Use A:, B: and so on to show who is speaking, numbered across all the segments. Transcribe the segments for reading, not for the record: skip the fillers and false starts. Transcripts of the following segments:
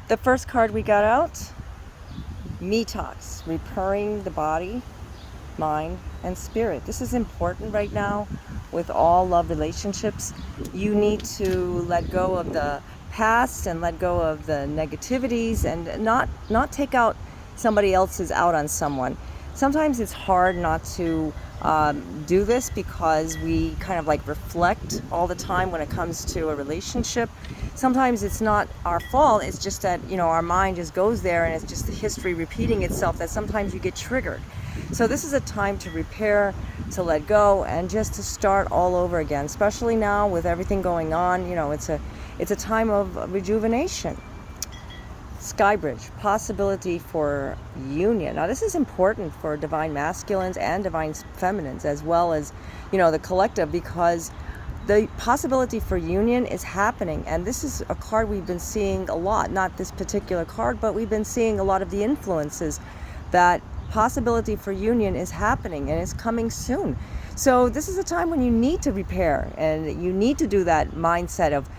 A: The first card we got out, detox, repairing the body, mind, and spirit. This is important right now with all love relationships. You need to let go of the past and let go of the negativities and not take out somebody else's out on someone. Sometimes it's hard not to do this because we kind of like reflect all the time when it comes to a relationship. Sometimes it's not our fault, it's just that, our mind just goes there and it's just the history repeating itself that sometimes you get triggered. So this is a time to repair, to let go, and just to start all over again, especially now with everything going on. It's a time of rejuvenation. Skybridge, possibility for union. Now this is important for divine masculines and divine feminines, as well as, the collective, because the possibility for union is happening. And this is a card we've been seeing a lot, not this particular card, but we've been seeing a lot of the influences that possibility for union is happening and it's coming soon. So this is a time when you need to repair and you need to do that mindset of,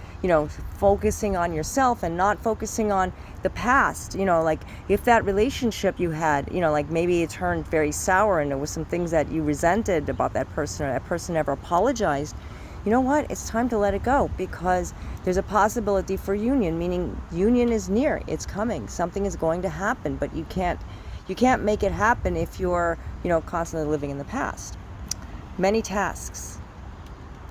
A: focusing on yourself and not focusing on the past. Like if that relationship you had, like maybe it turned very sour and there was some things that you resented about that person or that person never apologized. You know what? It's time to let it go, because there's a possibility for union, meaning union is near. It's coming. Something is going to happen, but you can't make it happen if you're, constantly living in the past. Many tasks.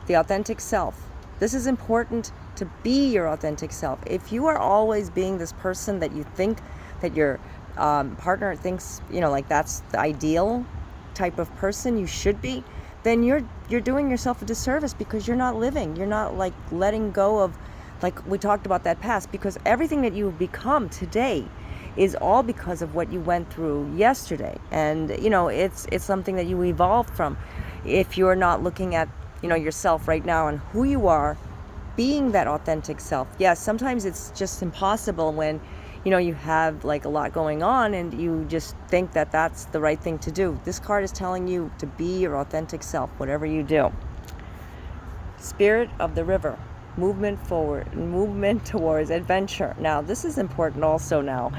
A: The authentic self. This is important, to be your authentic self. If you are always being this person that you think that your partner thinks, like that's the ideal type of person you should be, then you're doing yourself a disservice, because you're not living. You're not like letting go of, like we talked about, that past, because everything that you become today is all because of what you went through yesterday. And it's something that you evolved from. If you're not looking at yourself right now and who you are, being that authentic self. Yes, sometimes it's just impossible when you have like a lot going on and you just think that that's the right thing to do. This card is telling you to be your authentic self, whatever you do. Spirit of the river, movement forward, movement towards adventure. Now this is important also. Now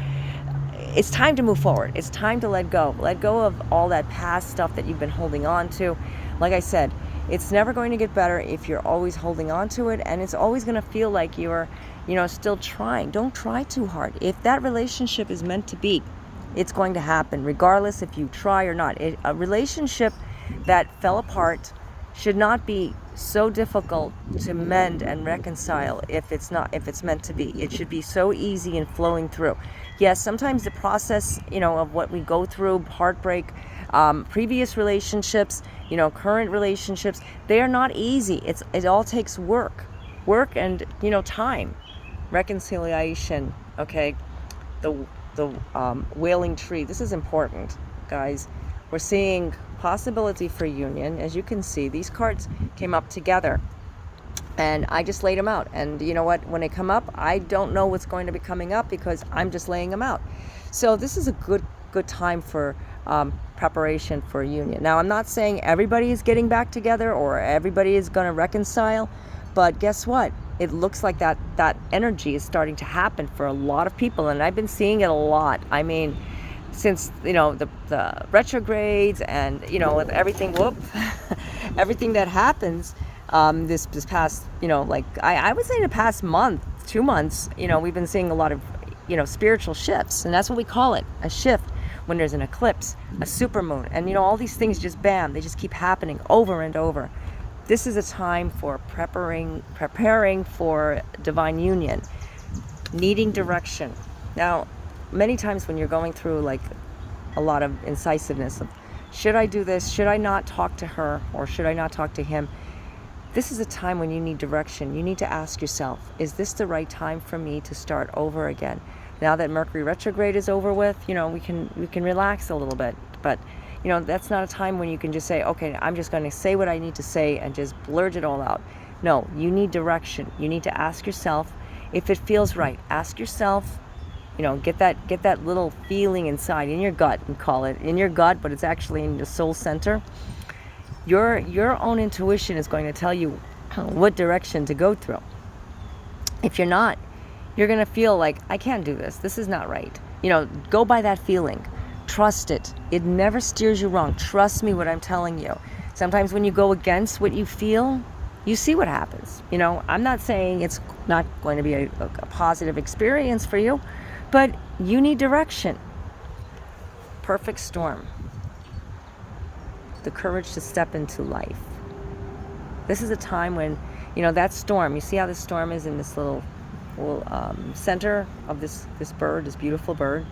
A: it's time to move forward. It's time to let go of all that past stuff that you've been holding on to. Like I said, it's never going to get better if you're always holding on to it, and it's always going to feel like you're still trying. Don't try too hard. If that relationship is meant to be, it's going to happen regardless if you try or not. A relationship that fell apart should not be so difficult to mend and reconcile if it's meant to be. It should be so easy and flowing through. Yes, sometimes the process, of what we go through, heartbreak, previous relationships, current relationships, they are not easy. It all takes work and, time. Reconciliation, okay? The wailing tree. This is important, guys. We're seeing possibility for union. As you can see, these cards came up together and I just laid them out. And you know what? When they come up, I don't know what's going to be coming up because I'm just laying them out. So this is a good time for preparation for a union. Now, I'm not saying everybody is getting back together or everybody is going to reconcile, but guess what? It looks like that energy is starting to happen for a lot of people, and I've been seeing it a lot. I mean, since the retrogrades and with everything everything that happens this past I would say the past month, 2 months, we've been seeing a lot of spiritual shifts, and that's what we call it, a shift. When there's an eclipse, a supermoon, and all these things just bam, they just keep happening over and over. This is a time for preparing for divine union, needing direction. Now, many times when you're going through like a lot of incisiveness of, should I do this? Should I not talk to her? Or should I not talk to him? This is a time when you need direction. You need to ask yourself, is this the right time for me to start over again? Now that Mercury retrograde is over with, we can relax a little bit. But, that's not a time when you can just say, okay, I'm just going to say what I need to say and just blurt it all out. No, you need direction. You need to ask yourself if it feels right. Ask yourself, get that little feeling inside, in your gut, and call it in your gut, but it's actually in the soul center. Your own intuition is going to tell you what direction to go through. If you're not, You're going to feel like, I can't do this. This is not right. Go by that feeling. Trust it. It never steers you wrong. Trust me what I'm telling you. Sometimes when you go against what you feel, you see what happens. I'm not saying it's not going to be a positive experience for you, but you need direction. Perfect storm. The courage to step into life. This is a time when, that storm, you see how this storm is in this little center of this bird, this beautiful bird.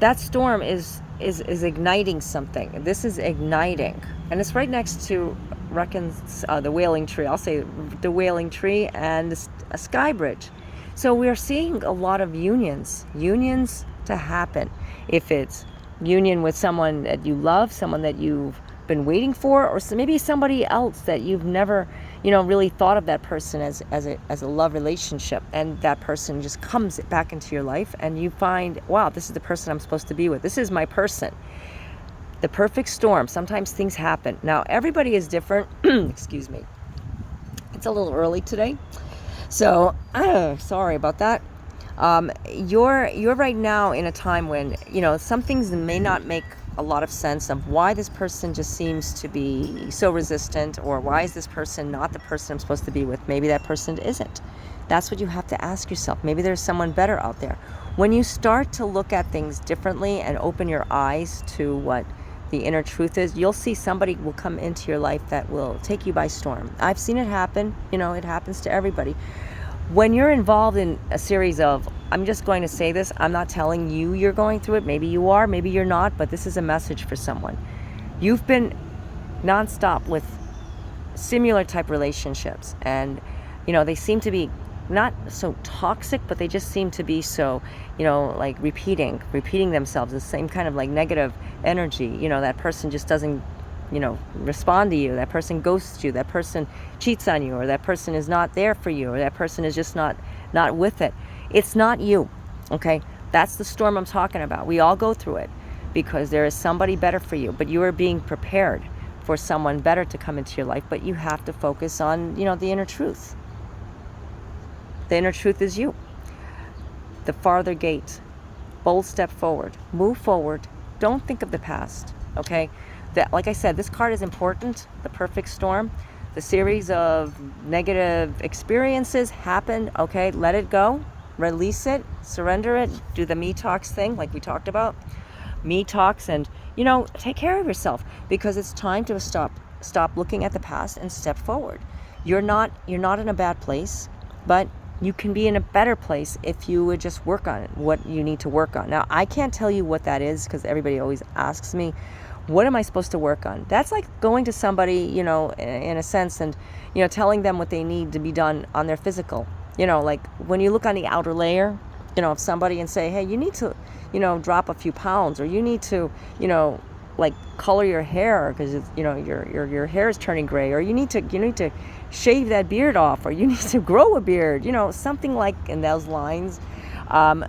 A: That storm is igniting something. This is igniting, and it's right next to the wailing tree. I'll say the wailing tree and a sky bridge. So we're seeing a lot of unions to happen. If it's union with someone that you love, someone that you've been waiting for, or maybe somebody else that you've never, really thought of that person as a love relationship, and that person just comes back into your life, and you find, wow, this is the person I'm supposed to be with. This is my person. The perfect storm. Sometimes things happen. Now, everybody is different. Excuse me. It's a little early today, so sorry about that. You're right now in a time when, some things may not make a lot of sense of why this person just seems to be so resistant, or why is this person not the person I'm supposed to be with? Maybe that person isn't. That's what you have to ask yourself. Maybe there's someone better out there. When you start to look at things differently and open your eyes to what the inner truth is, you'll see somebody will come into your life that will take you by storm. I've seen it happen. It happens to everybody. When you're involved in a series of, I'm just going to say this, I'm not telling you you're going through it. Maybe you are, maybe you're not, but this is a message for someone. You've been nonstop with similar type relationships, and they seem to be not so toxic, but they just seem to be so, like repeating themselves, the same kind of like negative energy. That person just doesn't respond to you, that person ghosts you, that person cheats on you, or that person is not there for you, or that person is just not with it. It's not you, okay? That's the storm I'm talking about. We all go through it because there is somebody better for you, but you are being prepared for someone better to come into your life, but you have to focus on, the inner truth. The inner truth is you. The farther gate. Bold step forward. Move forward. Don't think of the past, okay? Like I said, this card is important. The perfect storm. The series of negative experiences happened. Okay, let it go. Release it. Surrender it. Do the me talks thing like we talked about. Me talks, and take care of yourself, because it's time to stop looking at the past and step forward. You're not in a bad place, but you can be in a better place if you would just work on it, what you need to work on. Now, I can't tell you what that is, because everybody always asks me, what am I supposed to work on? That's like going to somebody, in a sense, and, telling them what they need to be done on their physical. Like when you look on the outer layer, of somebody and say, hey, you need to, drop a few pounds, or you need to, like color your hair because your hair is turning gray, or you need to shave that beard off, or you need to grow a beard, something like in those lines.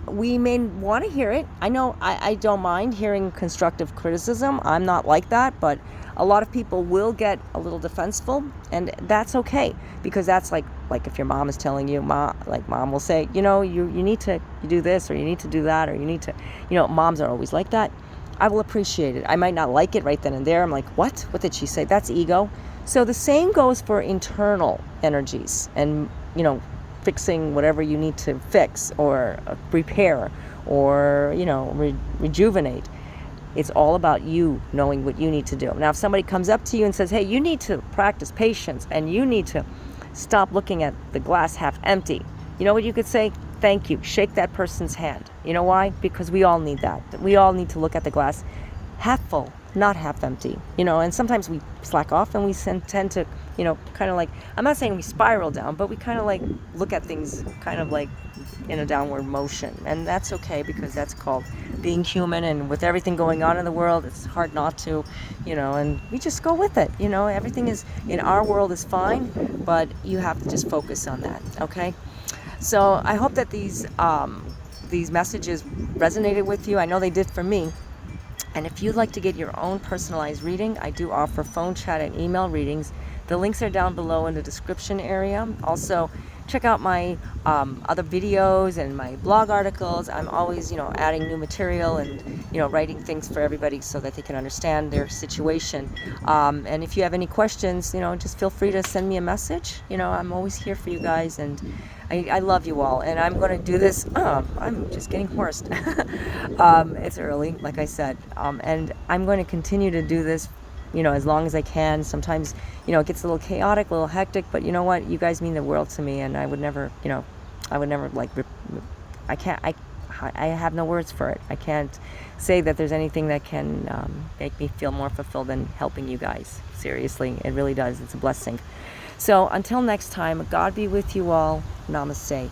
A: We may want to hear it. I know I don't mind hearing constructive criticism. I'm not like that, but a lot of people will get a little defensive, and that's okay, because that's like if your mom is telling you, mom will say, you need to do this, or you need to do that, or you need to, moms are always like that. I will appreciate it. I might not like it right then and there. I'm like, what did she say? That's ego. So the same goes for internal energies, and fixing whatever you need to fix, or repair, or rejuvenate. It's all about you knowing what you need to do. Now, if somebody comes up to you and says, hey, you need to practice patience, and you need to stop looking at the glass half empty, you know what you could say? Thank you. Shake that person's hand. You know why? Because we all need that. We all need to look at the glass half full, not half empty. And sometimes we slack off, and we tend to, kind of like, I'm not saying we spiral down, but we kind of like look at things kind of like in a downward motion. And that's okay, because that's called being human. And with everything going on in the world, it's hard not to, and we just go with it. Everything is in our world is fine, but you have to just focus on that. Okay. So I hope that these messages resonated with you. I know they did for me. And if you'd like to get your own personalized reading, I do offer phone, chat, and email readings. The links are down below in the description area. Also, check out my other videos and my blog articles. I'm always, adding new material and, writing things for everybody so that they can understand their situation. And if you have any questions, just feel free to send me a message. I'm always here for you guys, and I love you all. And I'm going to do this. I'm just getting hoarse. It's early, like I said. And I'm going to continue to do this, as long as I can. Sometimes, it gets a little chaotic, a little hectic, but you know what? You guys mean the world to me, and I would never, like, I can't, I have no words for it. I can't say that there's anything that can make me feel more fulfilled than helping you guys. Seriously, it really does. It's a blessing. So until next time, God be with you all. Namaste.